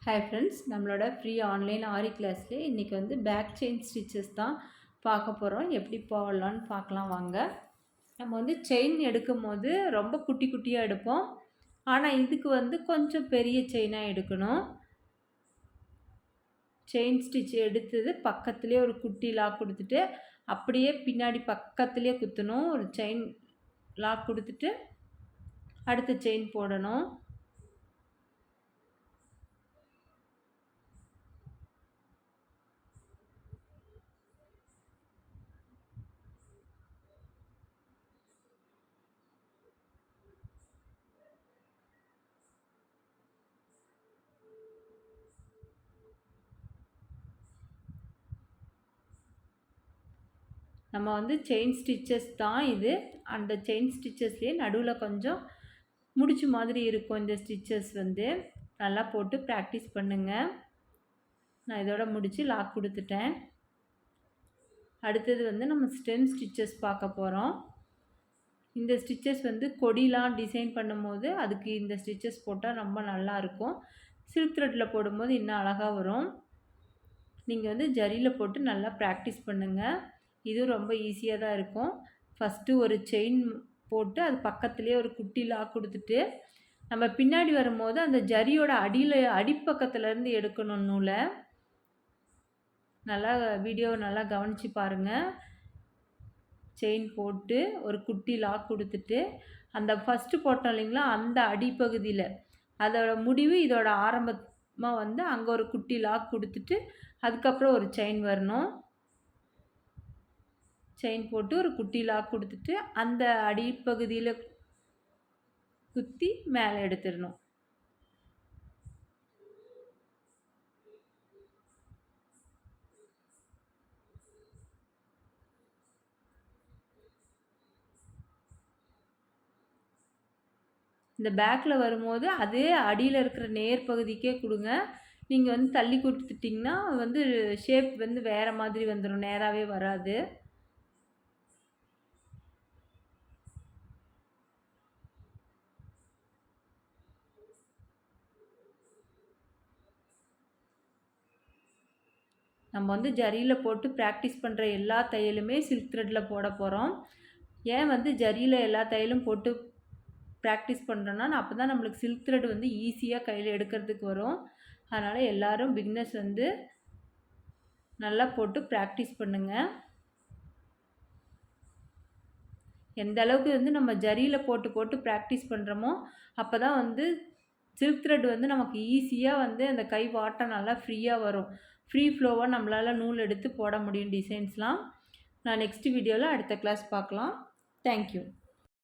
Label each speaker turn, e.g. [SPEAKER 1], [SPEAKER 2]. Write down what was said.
[SPEAKER 1] Hi friends, நம்மளோட free online ஆரி கிளாஸில் இன்றைக்கி வந்து பேக் செயின் ஸ்டிச்சஸ் தான் பார்க்க போகிறோம். எப்படி போடலான்னு பார்க்கலாம் வாங்க. நம்ம வந்து செயின் எடுக்கும் போது ரொம்ப குட்டி குட்டியாக எடுப்போம். ஆனால் இதுக்கு வந்து கொஞ்சம் பெரிய செயினாக எடுக்கணும். செயின் ஸ்டிச் எடுத்தது பக்கத்துலேயே ஒரு குட்டி லாக் கொடுத்துட்டு அப்படியே பின்னாடி பக்கத்துலேயே குத்தணும். ஒரு செயின் லாக் கொடுத்துட்டு அடுத்த செயின் போடணும். நம்ம வந்து செயின் ஸ்டிச்சஸ் தான் இது. அந்த செயின் ஸ்டிச்சஸ்லேயே நடுவில் கொஞ்சம் முடிச்சு மாதிரி இருக்கும். இந்த ஸ்டிச்சஸ் வந்து நல்லா போட்டு ப்ராக்டிஸ் பண்ணுங்கள். நான் இதோட முடித்து லாக் கொடுத்துட்டேன். அடுத்தது வந்து நம்ம ஸ்டெம் ஸ்டிச்சஸ் பார்க்க போகிறோம். இந்த ஸ்டிச்சஸ் வந்து கொடிலாம் டிசைன் பண்ணும்போது அதுக்கு இந்த ஸ்டிச்சஸ் போட்டால் ரொம்ப நல்லாயிருக்கும். சில்க் த்ரெட்டில் போடும்போது இன்னும் அழகாக வரும். நீங்கள் வந்து ஜரியில் போட்டு நல்லா ப்ராக்டிஸ் பண்ணுங்கள். இது ரொம்ப ஈஸியாக தான் இருக்கும். ஃபஸ்ட்டு ஒரு செயின் போட்டு அது பக்கத்துலேயே ஒரு குட்டி லாக் கொடுத்துட்டு நம்ம பின்னாடி வரும்போது அந்த ஜரியோட அடிப்பக்கத்துலேருந்து எடுக்கணும் நூலை. நல்லா வீடியோவை நல்லா கவனித்து பாருங்கள். செயின் போட்டு ஒரு குட்டி லாக் கொடுத்துட்டு அந்த ஃபஸ்ட்டு போட்டோம் இல்லைங்களா, அந்த அடிப்பகுதியில் அதோட முடிவு இதோட ஆரம்பமாக வந்து அங்கே ஒரு குட்டி லாக் கொடுத்துட்டு அதுக்கப்புறம் ஒரு செயின் வரணும். செயின் போட்டு ஒரு குட்டி லாக் கொடுத்துட்டு அந்த அடிப்பகுதியில் குத்தி மேலே எடுத்துடணும். இந்த பேக்கில் வரும்போது அதே அடியில் இருக்கிற நேர் பகுதிக்கே கொடுங்க. நீங்கள் வந்து தள்ளி கொடுத்துட்டிங்கன்னா வந்து ஷேப் வந்து வேறு மாதிரி வந்துடும், நேராகவே வராது. நம்ம வந்து ஜரியில் போட்டு ப்ராக்டிஸ் பண்ணுற எல்லா தையலுமே சில்க் த்ரெட்டில் போட போகிறோம். ஏன் வந்து ஜரியில் எல்லா தையலும் போட்டு ப்ராக்டிஸ் பண்ணுறோன்னா அப்போ தான் நம்மளுக்கு சில்க் த்ரெட் வந்து ஈஸியாக கையில் எடுக்கிறதுக்கு வரும். அதனால் எல்லோரும் பிகினர்ஸ் வந்து நல்லா போட்டு ப்ராக்டிஸ் பண்ணுங்கள். எந்த அளவுக்கு வந்து நம்ம ஜரியில் போட்டு போட்டு ப்ராக்டிஸ் பண்ணுறோமோ அப்போ தான் வந்து சில்க் த்ரெட் வந்து நமக்கு ஈஸியாக வந்து அந்த கை வாட்டம் நல்லா ஃப்ரீயாக வரும். ஃப்ரீ ஃப்ளோவாக நம்மளால் நூல் எடுத்து போட முடியும் டிசைன்ஸ்லாம். நான் நெக்ஸ்ட் வீடியோவில் அடுத்த கிளாஸ் பார்க்கலாம். தேங்க்யூ.